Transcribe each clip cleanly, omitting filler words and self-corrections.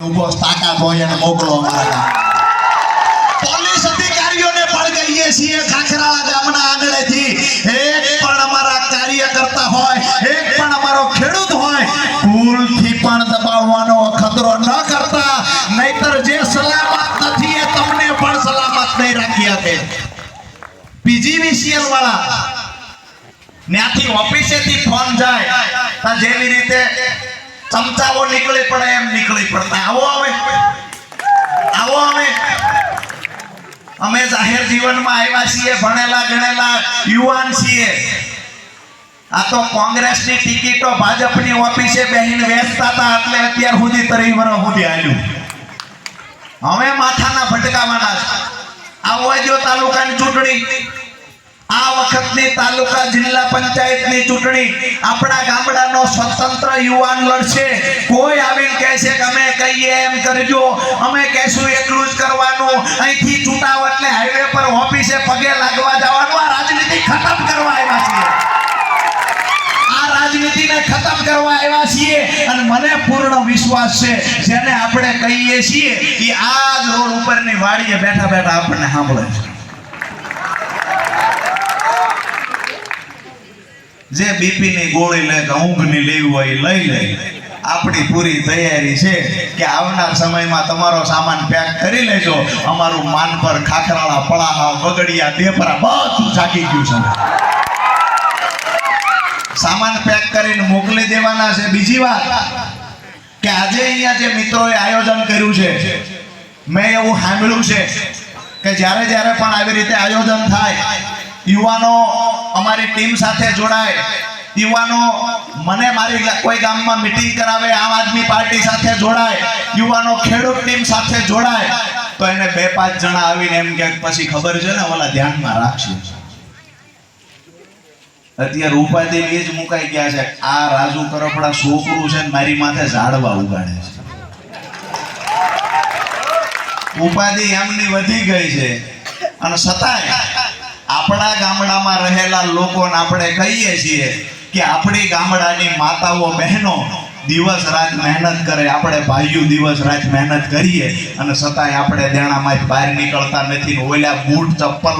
ઉભો તાકાત હોય અને મોકલો અમારા પોલીસ અધિકારીઓને પણ કહીએ છીએ ખાખરાળા ગામના આંગણેથી એક પણ અમારા કાર્યકર્તા હોય, એક પણ અમારો ખેડૂત હોય, ભૂલથી પણ દબાવવાનો ખતરો ન કરતા, નહીતર જે સલામત નથી એ તમને પણ સલામત નહીં રાખી આપે. પીજીવીસીએલ વાળા ત્યાંથી ઓફિસેથી ફોન જાય તો જેવી રીતે ચમચાઓ નીકળી પડે એમ નીકળી પડતા. આવો અમે જાહેર જીવનમાં આવ્યા છીએ, ભણેલા ગણેલા યુવાન છીએ. આ તો કોંગ્રેસની ટિકિટો ભાજપની ઓફિસે બેહીને વેચતા હતા એટલે અત્યાર સુધી 30 વર્ષ સુધી હાલ્યું. હવે માથાના ભટકાવાના છે. આવવા જો તાલુકાની ચૂંટણી, આ વખતની તાલુકા જિલ્લા પંચાયતની ચૂંટણી આપણા ગામડાનો સ્વતંત્ર યુવાન લડશે. કોઈ આવીને કહે છે કે અમે કહીએ એમ કરજો, અમે કહેશું એટલું જ કરવાનું, અહીંથી છૂટાવ એટલે હાઈવે પર ઓફિસે પગે લાગવા જવાનું. આ રાજનીતિ ખતમ કરવા આવ્યા છીએ, આ રાજનીતિને ખતમ કરવા આવ્યા છીએ. અને મને પૂર્ણ વિશ્વાસ છે જેને આપણે કહીએ છીએ એ આ જ રોડ ઉપરની વાડીએ બેઠા બેઠા આપણને સાંભળે છે. જે બીપી ની ગોળી લે કે ઊંઘની લેવી હોય લઈ લે. આપણી પૂરી તૈયારી છે કે આવનાર સમયમાં તમારો સામાન પેક કરી લેજો. અમારું માન પર ખાખરાળા, પળાહા, બગડિયા, દેપરા બધું જાગી ગયું છે. સામાન પેક કરીને મોકલી દેવાના છે. બીજી વાત કે આજે અહીંયા જે મિત્રોએ આયોજન કર્યું છે, મેં એવું સાંભળ્યું છે કે જ્યારે પણ આવી રીતે આયોજન થાય, યુવાનો અમારી ટીમ સાથે જોડાય, યુવાનો મને મારી કોઈ ગામમાં મીટિંગ કરાવે, આમ આદમી પાર્ટી સાથે જોડાય, યુવાનો ખેડૂત ટીમ સાથે જોડાય, તો એને 2-5 જણા આવીને એમ કે પછી ખબર છે ને ઓલા ધ્યાનમાં રાખશે. અત્યારે ઉપાધિ એ જ મુકાઈ ગયા છે. આ રાજુ કરપડા છોકરું છે ને મારી માથે ઝાડવા ઉગાડે છે. ઉપાધિ એમની વધી ગઈ છે. અને છતાંય આપણા ગામડામાં રહેલા લોકોને આપણે કહીએ છીએ કે આપણી ગામડાની માતાઓ બહેનો દિવસ રાત મહેનત કરે, આપણે ભાઈઓ દિવસ રાત મહેનત કરીએ, અને છતાંય આપણે દેણામાં બહાર નીકળતા નથી. ઓલા બૂટ ચપ્પલ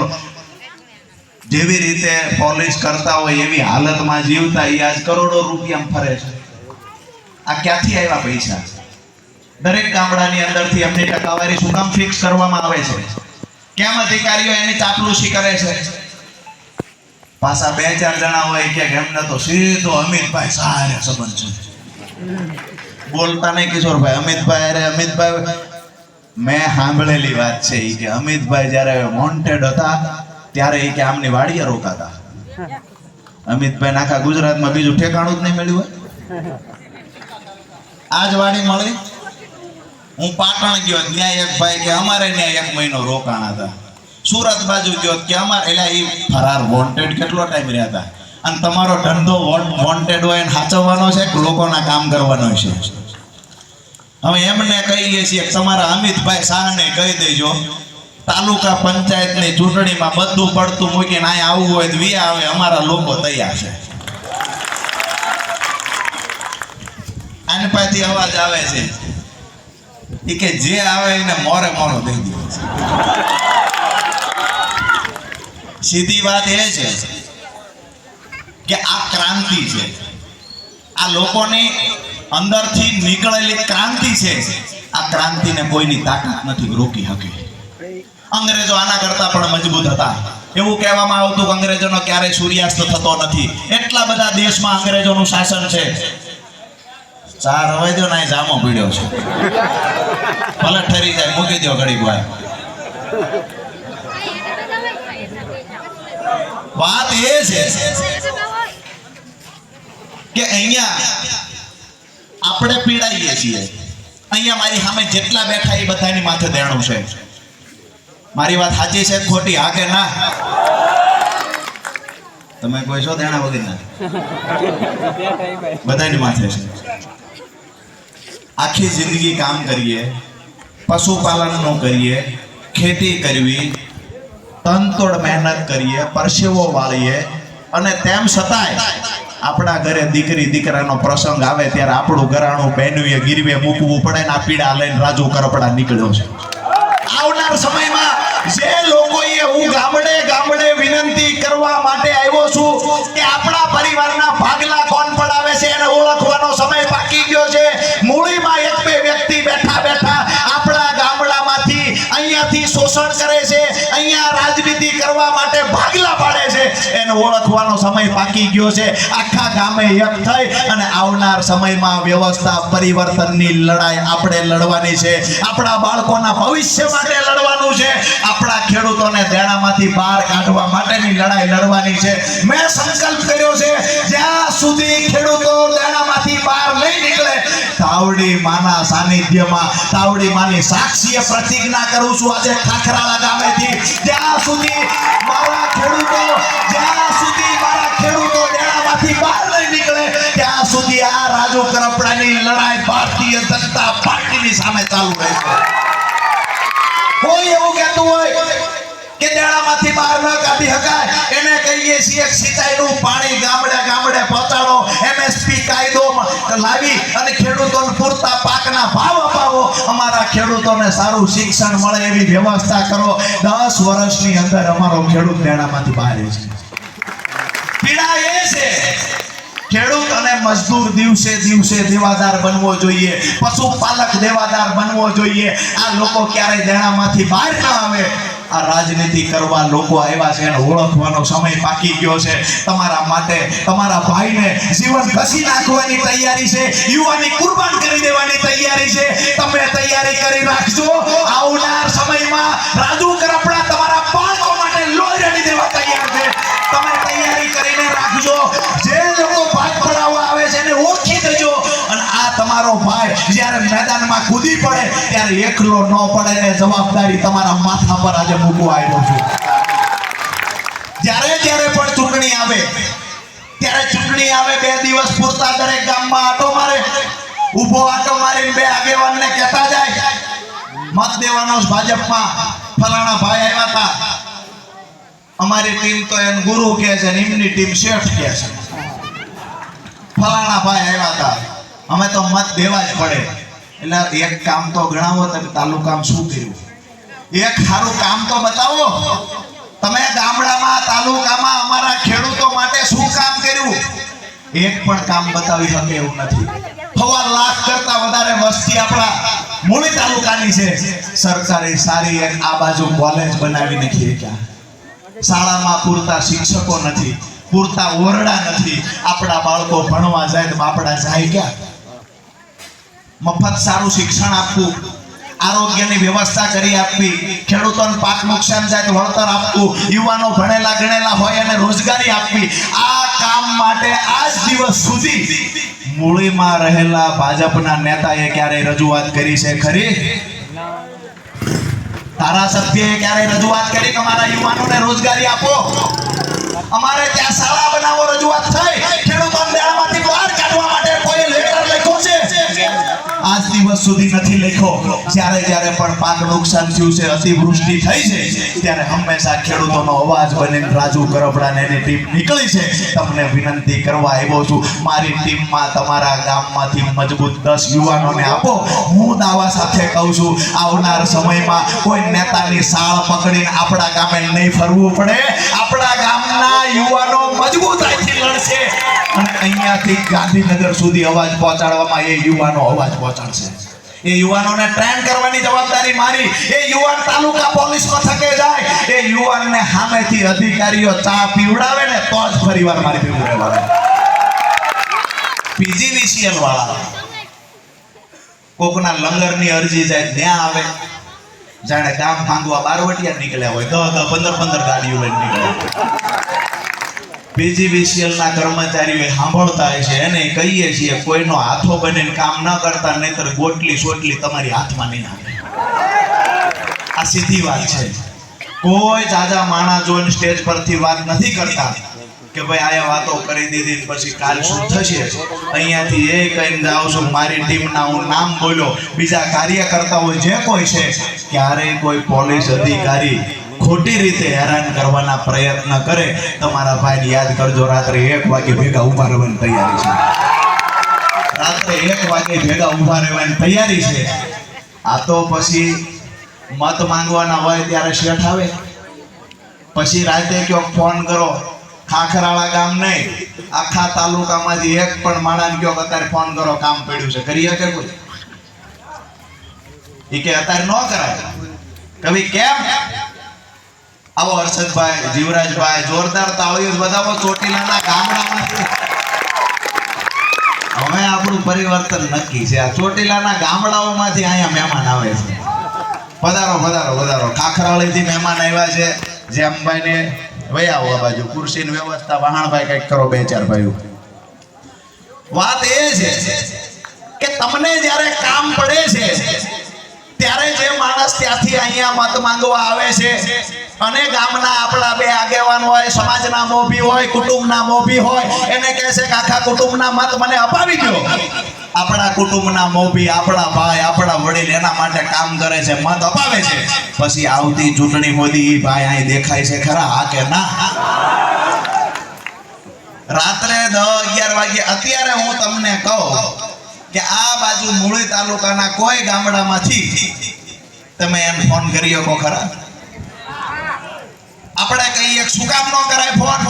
જેવી રીતે પોલિશ કરતા હોય એવી હાલતમાં જીવતા એ આજ કરોડો રૂપિયા ફરે છે. આ ક્યાંથી આવ્યા પૈસા? દરેક ગામડાની અંદરથી એમની ટકાવારી શું કામ ફિક્સ કરવામાં આવે છે? કેમ અધિકારીઓ એની ચાપલુસી કરે છે? પાછા 2-4 જણા હોય કે એમને તો સીધો અમિતભાઈ સારે સંબંધ છે. બોલતા નહીં કિશોરભાઈ, અમિતભાઈ મેં સાંભળેલી વાત છે કે અમિતભાઈ જ્યારે વોન્ટેડ હતા ત્યારે કે આમની વાડીએ રોકાતા. અમિતભાઈ આખા ગુજરાતમાં બીજું ઠેકાણું જ નહીં મળ્યું હોય. આજ વાડી મળી. હું પાટણ ગયો, ત્યાં એક ભાઈ કે અમારે ત્યાં 1 મહિનો રોકાણા હતા. સુરત બાજુ ગયો કે અમારે એટલે એ ફરાર વોન્ટેડ કેટલો ટાઈમ રહ્યા હતા. અને તમારો ધંધો વોન્ટેડ હોય અને સાચવવાનો છે કે લોકોના કામ કરવાનો છે? હવે એમને કહીએ છીએ કે તમારા અમિતભાઈ શાહને કહી દેજો તાલુકા પંચાયતની ચૂંટણીમાં બધું પડતું મૂકીને અહીંયા આવવું હોય તો વી આવે, અમારા લોકો તૈયાર છે. આની પાસેથી અવાજ આવે છે કે જે આવે એને મોરે મોરો દઈ દે. સીધી વાત એ છે કે આ ક્રાંતિ છે, આ લોકોની અંદરથી નીકળેલી ક્રાંતિ છે. આ ક્રાંતિને કોઈની તાકાત નથી રોકી શકે. અંગ્રેજો આના કરતા પણ મજબૂત હતા. એવું કહેવામાં આવતું કે અંગ્રેજોનો ક્યારેય સૂર્યાસ્ત થતો નથી. એટલા બધા દેશમાં અંગ્રેજોનું શાસન છે. 4 હવે જો ના જામો પીડ્યો છે, ભલે ઠરી જાય, મૂકી દો ઘડીક વાર. વાત એ છે કે અહીંયા આપણે પીડાઈએ છીએ. અહીંયા મારી સામે જેટલા બેઠા એ બધાની માથે દેણું છે. મારી વાત સાચી છે ખોટી? હા કે ના? તમે કોઈ છો દેણા વગર ના? બધાની માથે છે. આખી જિંદગી કામ કરીએ, પશુપાલનનું કરીએ, ખેતી કરવી, તનતોડ મહેનત કરીએ, પરસેવો વાળીએ, અને તેમ છતાંય આપણા ઘરે દીકરી દીકરાનો પ્રસંગ આવે ત્યારે આપણું ઘરાણું બહેનુએ ગીરવે મૂકવું પડે ને આ પીડા લઈને રાજુ કરપડા નીકળ્યો છે. આવનાર સમયમાં જે લોકોએ હું ગામડે ગામડે વિનંતી કરવા માટે આવ્યો છું કે આપણા પરિવારના ભાગલા કોણ પડાવે છે એને ઓળખવાનો સમય પાકી ગયો છે. મૂળીમાં એક બે વ્યક્તિ બેઠા બેઠા આપણા ગામડામાંથી અહીંયાથી શોષણ કરે છે, અહીંયા રાજનીતિ કરવા માટે ભાગલા પાડે છે, એને ઓળખવાનો સમય પાકી ગયો છે. આખા ગામે એક થઈ અને આવનાર સમયમાં વ્યવસ્થા પરિવર્તનની લડાઈ આપણે લડવાની છે. આપણા બાળકોના ભવિષ્ય માટે લડવાનું છે. આપણા ખેડૂતોને દેણામાંથી બહાર કાઢવા માટેની લડાઈ લડવાની છે. મેં સંકલ્પ કર્યો છે જ્યાં સુધી ખેડૂતો દેણામાંથી બહાર નહીં નીકળે તાવડી માના સાનિધ્યમાં તાવડી માની સાક્ષીએ પ્રતિજ્ઞા કરું છું આજે ખાખરાળા ગામેથી જ્યાં સુધી મારા ખેડૂતો દેણામાંથી બહાર નહીં નીકળે ત્યાં સુધી આ રાજુ કરપડાની લડાઈ ભારતીય જનતા પાર્ટીની સામે ચાલુ રહેશે. કોઈ એવું કહેતું હોય કે દેણામાંથી બહાર ન કાઢી શકાય એને કહીએ છીએ સિંચાઈનું પાણી ગામડે ગામડે પહોંચાડો, એમએસપી કાયદો લાવી અને ખેડૂતોને પૂરતા પાકના ભાવ અપાવો, અમારા ખેડૂતોને સારું શિક્ષણ મળે એવી વ્યવસ્થા કરો. 10 વર્ષની અંદર અમારો ખેડૂત દેણામાંથી બહાર છે. પીડા એ છે ખેડૂત અને મજદૂર દિવસે દિવસે દેવાદાર બનવો જોઈએ, પશુપાલક દેવાદાર બનવો જોઈએ. આ લોકો ક્યારેય દેણામાંથી બહાર ન આવે. આ રાજનીતિ કરવા લોકો આવ્યા છે એને ઓળખવાનો સમય પાકી ગયો છે. તમારા માટે તમારા ભાઈને જીવન ઘસી નાખવાની તૈયારી છે, યુવાની કુરબાન કરી દેવાની તૈયારી છે. તમે તૈયારી કરી રાખજો. આવનાર સમયમાં રાજુ કરપડા તમારા બાળકો માટે લોહી રેડી દેવા તૈયાર છે. તમે તૈયારી કરીને રાખજો. જે લોકો ભાગ પડાવવા આવે છે એને ઓળખી દેજો અને આ તમારો ભાઈ જ્યારે મેદાનમાં કૂદી પડે ત્યારે એકલો ન પડે ને જવાબદારી તમારા માથા પર આજે મૂકવા આવ્યો છું. જ્યારે પણ ચૂંટણી આવે ત્યારે 2 દિવસ પૂરતા દરેક ગામમાં આટો મારે, ઊભો આટો મારીને 2 આગેવાનને કહેતા જાય મત દેવાનો ભાજપમાં ફલાણા ભાઈ આવ્યા હતા, અમારી ટીમ તો એન ગુરુ કહે છે ને એમની ટીમ શેઠ કહે છે. ફલાણા ભાઈ આવ્યા હતા, અમે તો મત દેવા જ પડે. એટલે એક કામ તો ગણાવો તમે તાલુકામાં શું કર્યું, એક સારું કામ તો બતાવો. તમે ગામડામાં તાલુકામાં અમારા ખેડૂતો માટે શું કામ કર્યું, એક પણ કામ બતાવી શકે એવું નથી. 1.25 લાખ કરતા વધારે વસ્તી આપણા મૂળી તાલુકાની છે. સરકારી સારી એક આ બાજુ કોલેજ બનાવી નાખી, ક્યાં શાળામાં પૂરતા શિક્ષકો નથી, પૂરતા ઓરડા નથી. આપણા બાળકો ભણવા જાય તો બાપડા જાય ક્યાં? મફત સારું શિક્ષણ આપવું, આરોગ્યની વ્યવસ્થા કરી આપવી, ખેડૂતોને પાક નુકસાન જાય તો વળતર આપવું, યુવાનો ભણેલા ગણેલા હોય અને રોજગારી આપવી. આ કામ માટે આજ દિવસ સુધી મૂળીમાં રહેલા ભાજપના નેતાએ ક્યારેય રજૂઆત કરી છે ખરી? ધારાસભ્યએ ક્યારેય રજૂઆત કરી કે અમારા યુવાનોને રોજગારી આપો, અમારે ત્યાં શાળા બનાવો? રજૂઆત થઈ? ખેડૂતોને દેણામાંથી બહાર કાઢવા માટે કોઈ લેટર લખ્યો છે? આજ દિવસ સુધી નથી લખ્યો. જ્યારે પણ પાક નુકસાન થયું છે, અતિવૃષ્ટિ થઈ છે, ત્યારે હંમેશા ખેડૂતોનો અવાજ બનીને રાજુ કરપડાને એની ટીમ નીકળી છે. તમને વિનંતી કરવા આવ્યો છું, મારી ટીમમાં તમારા ગામમાંથી મજબૂત 10 યુવાનોને આપો. હું દાવા સાથે કહું છું આવનાર સમયમાં કોઈ નેતાની સાળ પકડીને આપણા ગામે નહીં ફરવું પડે. આપણા ગામના યુવાનો મજબૂતાઈથી લડશે અને અહીંયાથી ગાંધીનગર સુધી અવાજ પહોંચાડવામાં એ યુવાનો અવાજ પહોંચાડશે. એ યુવાનોને ટ્રેન કરવાની જવાબદારી મારી. એ યુવાન તાલુકા પોલીસ મથકે જાય, એ યુવાનને સામેથી અધિકારીઓ ચા પીવડાવે ને તો જ ફરીવાર મારી ભેગું રહેવાનું. પીજીવીસીએલ વાળા કોકના લંગરની અરજી જાય ત્યાં આવે, જાણે ગામ ભાંગવા બારવટિયા નીકળ્યા હોય, 10-15 ગાડીઓ લઈને નીકળ્યા. પીજીવીસીએલ ના કર્મચારીઓ સાંભળતા હોય છે, એને કહીએ છીએ કોઈનો હાથો બનીને કામ ન કરતા, નહીતર ગોટલી સોટલી તમારી હાથમાં નહીં આવે. આ સીધી વાત છે. કોઈ જાજા માણા જોઈને સ્ટેજ પરથી વાત નથી કરતા કે ભાઈ આયા વાતો કરી દીધી પછી કાલ શું થશે. અહીંયાથી એ કહીને જાઉં છું મારી ટીમના હું નામ બોલ્યો, બીજા કાર્યકર્તાઓ જે કોઈ છે, ક્યારેય કોઈ પોલીસ અધિકારી ખોટી રીતે હેરાન કરવાના પ્રયત્ન કરે, તમારા ભાઈને યાદ કરજો, રાત્રે 1 વાગે ભેગા ઊભા રહેવાની તૈયારી છે. રાત્રે 1 વાગે ભેગા ઊભા રહેવાની તૈયારી છે. આ તો પછી મત માંગવાના હોય ત્યારે શેઠ આવે, પછી રાતે કયો ફોન કરો, ખાખરાળા ગામ નહીં, આખા તાલુકામાંથી એક પણ માણસ કયો અત્યારે ફોન કરો, કામ પડ્યું છે, કરી શકે કોઈ? એ કે અત્યારે ન કરાય. કવિ કેમ? આવો હર્ષદભાઈ, જીવરાજભાઈ, જોરદાર તાળીઓ બધાવો ચોટીલાના ગામડામાંથી. હવે આપણું પરિવર્તન નક્કી છે. આ ચોટીલાના ગામડાઓમાંથી અહીંયા મહેમાન આવે છે. પધારો પધારો પધારો. ખાખરાળીથી મહેમાન આવ્યા છે. જેમભાઈ ને વયા આવો આ બાજુ, ખુરશીની વ્યવસ્થા વાહણભાઈ કંઈક કરો, 2-4 ભાઈઓ. વાત એ છે કે તમને જ્યારે કામ પડે છે ત્યારે જે માણસ ત્યાંથી અહીંયા મત માંગવા આવે છે, અને ગામના આપણા 2 આગેવાન હોય, સમાજના મોભી હોય, કુટુંબના મોભી હોય, એને કહે છે કે આખા કુટુંબના મત મને અપાવી દો. આપણા કુટુંબના મોભી, આપણા ભાઈ, આપણા વડીલ એના માટે કામ કરે છે, મત અપાવે છે. પછી આવતી ચૂંટણી મોદી ભાઈ અહીં દેખાય છે ખરા, હા કે ના? રાત્રે 10-11 વાગે અત્યારે હું તમને કહું કે આ બાજુ મૂળી તાલુકાના કોઈ ગામડામાંથી તમે એને ફોન કરી શકો ખરા? આપણે કહીએ શું કામ ન કરાય ફોન?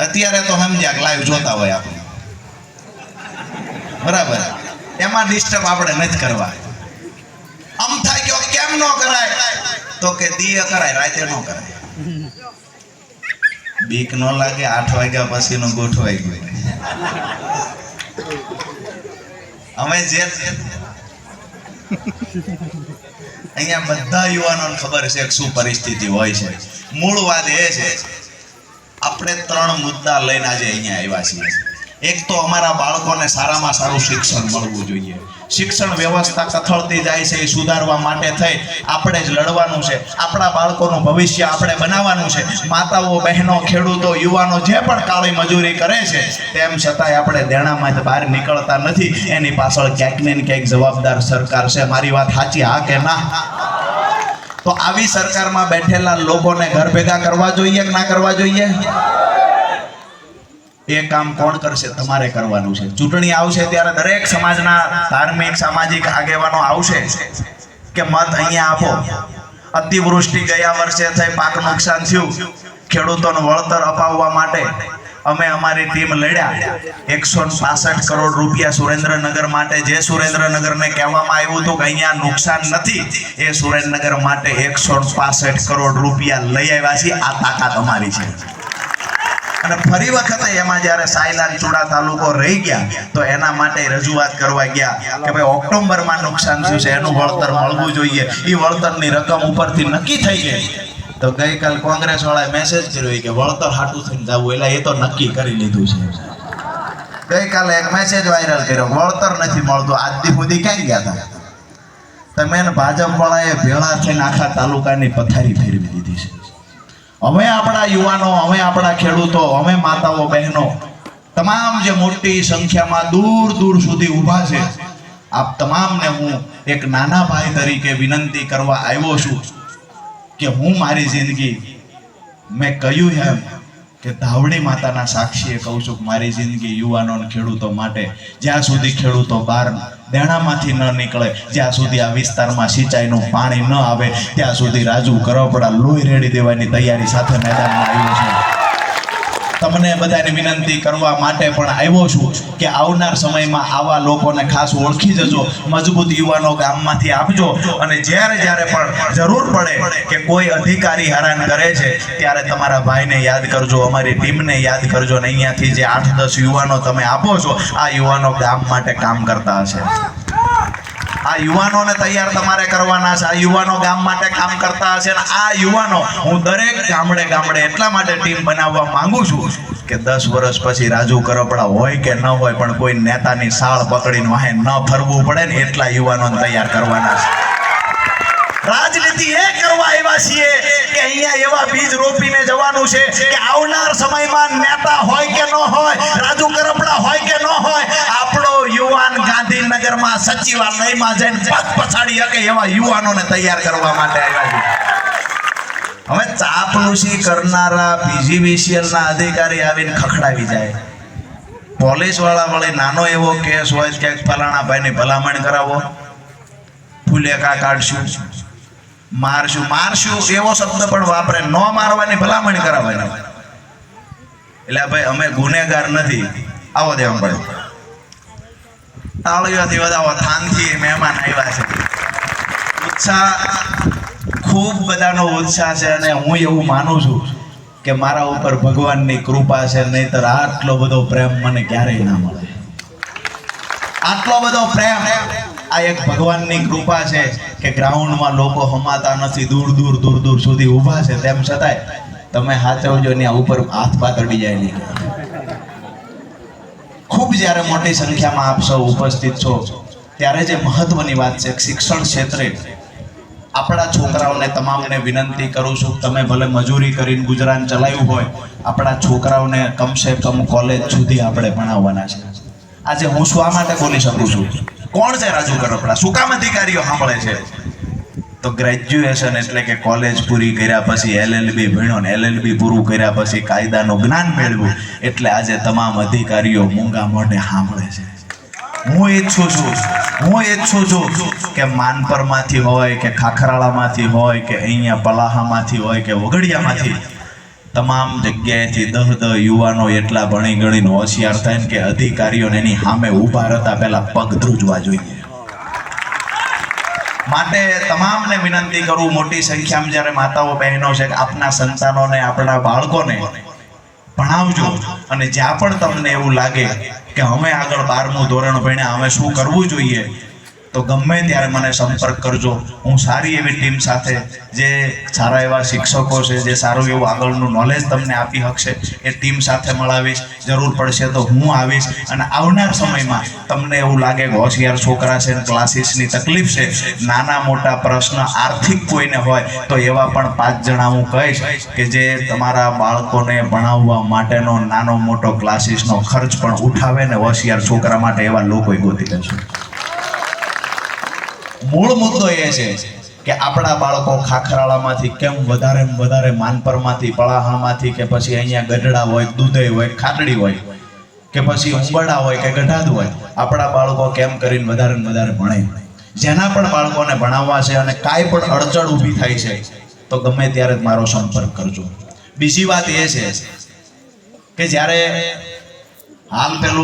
અત્યારે તો સમજ્યા લાઈવ જોતા હોય આપણે, બરાબર? એમાં ડિસ્ટર્બ આપણે નથી કરવા. આમ થાય કે કેમ ન કરાય? તો કે દીએ કરાય, રાતે ન કરાય. બીક ન લાગે? 8 વાગ્યા પછીનું ગોઠવાઈ ગયું. અમે જે અહીંયા બધા યુવાનોને ખબર છે કે શું પરિસ્થિતિ હોય છે. મૂળ વાત એ છે, આપણે 3 મુદ્દા લઈને આજે અહીંયા આવ્યા છીએ. એક તો અમારા બાળકોને સારામાં સારું શિક્ષણ મળવું જોઈએ. શિક્ષણ વ્યવસ્થા કથળતી જાય છે, એ સુધારવા માટે થઈ આપણે જ લડવાનું છે. આપણા બાળકોનું ભવિષ્ય આપણે બનાવવાનું છે. માતાઓ, બહેનો, ખેડૂતો, યુવાનો જે પણ કાળી મજૂરી કરે છે, તેમ છતાંય આપણે દેણામાંથી બહાર નીકળતા નથી. એની પાછળ ક્યાંક ને ક્યાંક જવાબદાર સરકાર છે. મારી વાત સાચી, હા કે ના? તો આવી સરકારમાં બેઠેલા લોકોને ઘર ભેગા કરવા જોઈએ કે ના કરવા જોઈએ? એ કામ કોણ કરશે? તમારે કરવાનું છે. ચૂંટણી આવશે ત્યારે દરેક સમાજના ધાર્મિક, સામાજિક આગેવાનો આવશે કે મત અહીંયા આપો. અતિવૃષ્ટિ ગયા વર્ષે થઈ, પાક નુકસાન થયું, ખેડૂતોનું વળતર અપાવવા માટે અમે અમારી ટીમ લડ્યા. 165 કરોડ રૂપિયા સુરેન્દ્રનગર માટે, જે સુરેન્દ્રનગરને કહેવામાં આવ્યું હતું કે અહીંયા નુકસાન નથી, એ સુરેન્દ્રનગર માટે 165 કરોડ રૂપિયા લઈ આવ્યા છીએ. આ તાકાત અમારી છે. અને ફરી વખતે એમાં જ્યારે સાયલાન ચુડા તાલુકો રહી ગયા તો એના માટે રજૂઆત કરવા ગયા કે ભાઈ ઓક્ટોબરમાં નુકસાન થયું છે, એનું વળતર મળવું જોઈએ. એ વળતરની રકમ ઉપરથી નક્કી થઈ ગઈ. તો ગઈકાલ કોંગ્રેસ વાળાએ મેસેજ કર્યો કે વળતર હાટું થઈને જવું, એટલે એ તો નક્કી કરી લીધું છે. ગઈકાલે એક મેસેજ વાયરલ કર્યો, વળતર નથી મળતું. આજ દી સુધી ક્યાં ગયા હતા તમે? ભાજપ વાળાએ ભેળા થઈને આખા તાલુકાની પથારી ફેરવી દીધી છે. અમે આપણા યુવાનો, અમે આપણા ખેડૂતો, અમે માતાઓ, બહેનો, તમામ જે મોટી સંખ્યામાં દૂર દૂર સુધી ઊભા છે, આપ તમામને હું એક નાના ભાઈ તરીકે વિનંતી કરવા આવ્યો છું કે હું મારી જિંદગી, મેં કહ્યું એમ કે ધાવડી માતાના સાક્ષીએ કહું છું કે મારી જિંદગી યુવાનો અને ખેડૂતો માટે, જ્યાં સુધી ખેડૂતો બહાર દેણામાંથી ન નીકળે, જ્યાં સુધી આ વિસ્તારમાં સિંચાઈનું પાણી ન આવે, ત્યાં સુધી રાજુ કરપડા લોહી રેડી દેવાની તૈયારી સાથે મેદાનમાં આવ્યો છું. તમને બધાને વિનંતી કરવા માટે પણ આવ્યો છું કે આવનાર સમયમાં આવા લોકોને ખાસ ઓળખી જજો, મજબૂત યુવાનો ગામમાંથી આપજો. અને જ્યારે જ્યારે પણ જરૂર પડે કે કોઈ અધિકારી હેરાન કરે છે ત્યારે તમારા ભાઈને યાદ કરજો, અમારી ટીમને યાદ કરજો. ને અહીંયાથી જે 8-10 યુવાનો તમે આપો છો, આ યુવાનો ગામ માટે કામ કરતા હશે. આ યુવાનોને તૈયાર તમારે કરવાના છે. આ યુવાનો ગામ માટે કામ કરતા હશે. આ યુવાનો હું દરેક ગામડે ગામડે એટલા માટે ટીમ બનાવવા માંગુ છું કે 10 વર્ષ પછી રાજુ કરપડા હોય કે ન હોય, પણ કોઈ નેતાની સાળ પકડીને વાહે ન ફરવું પડે ને એટલા યુવાનોને તૈયાર કરવાના છે. રાજનીતિ એ કરવા આવ્યા છીએ કે અહીંયા એવા બીજ રોપીને જવાનું છે કે આવનાર સમયમાં નેતા હોય કે ન હોય, રાજુ કરપડા હોય કે ન હોય, આપણો યુવાન ગાંધીનગરમાં સચિવાલયમાં જઈને પગ પછાડી શકે એવા યુવાનોને તૈયાર કરવા માટે આવ્યા છે. હવે ચાપલુસી કરનારા PGVCL ના અધિકારી આવીને ખખડાવી જાય, પોલીસ વાળા વળી નાનો એવો કેસ હોય કે ફલાણા ભાઈની ભલામણ કરાવો, ફુલેકા કાઢશું, મારશું એવો શબ્દ પણ વાપરે, ન મારવાની ભલામણ કરાવવાની. એટલે ભાઈ અમે ગુનેગાર નથી, આવો દેવા પડે. તાળીઓથી વધાવો, થાનથી મહેમાન આવ્યા છે. ઉત્સાહ, ખૂબ બધાનો ઉત્સાહ છે અને હું એવું માનું છું કે મારા ઉપર ભગવાનની કૃપા છે, નહીતર આટલો બધો પ્રેમ મને ક્યારેય ના મળે. આટલો બધો પ્રેમ આ એક ભગવાનની કૃપા છે કે ગ્રાઉન્ડમાં લોકો હમાતા નથી, દૂર સુધી ઊભા છે, તેમ છતાંય તમે હાથવજો ને ઉપર હાથ પાતળી જાય નહીં. ખૂબ જ્યારે મોટી સંખ્યામાં આપ સૌ ઉપસ્થિત છો ત્યારે જે મહત્વની વાત છે, શિક્ષણ ક્ષેત્રે આપણા છોકરાઓને તમામને વિનંતી કરું છું, તમે ભલે મજૂરી કરીને ગુજરાન ચલાવ્યું હોય, આપણા છોકરાઓને કમસે કમ કોલેજ સુધી આપણે ભણાવવાના છે. આજે હું શું આ માટે બોલી શકું છું? કોણ છે રાજુ કરપડા? શું કામ અધિકારીઓ સાંભળે છે? તો ગ્રેજ્યુએશન એટલે કે કોલેજ પૂરી કર્યા પછી LLB ભણ્યો ને LLB પૂરું કર્યા પછી કાયદાનું જ્ઞાન મેળવ્યું, એટલે આજે તમામ અધિકારીઓ મૂંગા મોઢે સાંભળે છે. હું ઈચ્છું છું કે માનપરમાંથી હોય કે ખાખરાળામાંથી હોય કે અહીંયા પલાહામાંથી હોય કે વગડિયામાંથી તમામ જગ્યાએથી 10 યુવાનો એટલા ભણી ગણીને હોશિયાર થાય ને કે અધિકારીઓને એની સામે ઊભા રહેતા પહેલા પગ ધ્રુજવા જોઈએ. માટે તમામને વિનંતી કરું, મોટી સંખ્યામાં જ્યારે માતાઓ બહેનો છે કે આપના સંતાનોને, આપણા બાળકોને ભણાવજો. અને જ્યાં પણ તમને એવું લાગે કે અમે આગળ 12મું ધોરણ ભણ્યા, અમે શું કરવું જોઈએ, તો ગમે ત્યારે મને સંપર્ક કરજો. હું સારી એવી ટીમ સાથે, જે સારા એવા શિક્ષકો છે, જે સારું એવું આગળનું નોલેજ તમને આપી શકશે, એ ટીમ સાથે મળાવીશ. જરૂર પડશે તો હું આવીશ. અને આવનાર સમયમાં તમને એવું લાગે કે હોશિયાર છોકરા છે, ક્લાસીસની તકલીફ છે, નાના મોટા પ્રશ્ન આર્થિક કોઈને હોય, તો એવા પણ 5 જણા હું કહીશ કે જે તમારા બાળકોને ભણાવવા માટેનો નાનો મોટો ક્લાસીસનો ખર્ચ પણ ઉઠાવે ને હોશિયાર છોકરા માટે એવા લોકો ગોતી લેશે. મૂળ મુદ્દો એ છે કે આપણા બાળકો ખાખરાળામાંથી કેમ વધારે માનપરમાંથી, પળાહામાંથી કે પછી અહીંયા ગઢડા હોય, દૂધઈ હોય, ખાટડી હોય કે પછી ઉંબરડા હોય કે ગઢાદ હોય, આપણા બાળકો કેમ કરીને વધારે ભણે. જેના પણ બાળકોને ભણાવવા છે અને કાંઈ પણ અડચણ ઊભી થાય છે તો ગમે ત્યારે મારો સંપર્ક કરજો. બીજી વાત એ છે કે જ્યારે હાલ પેલું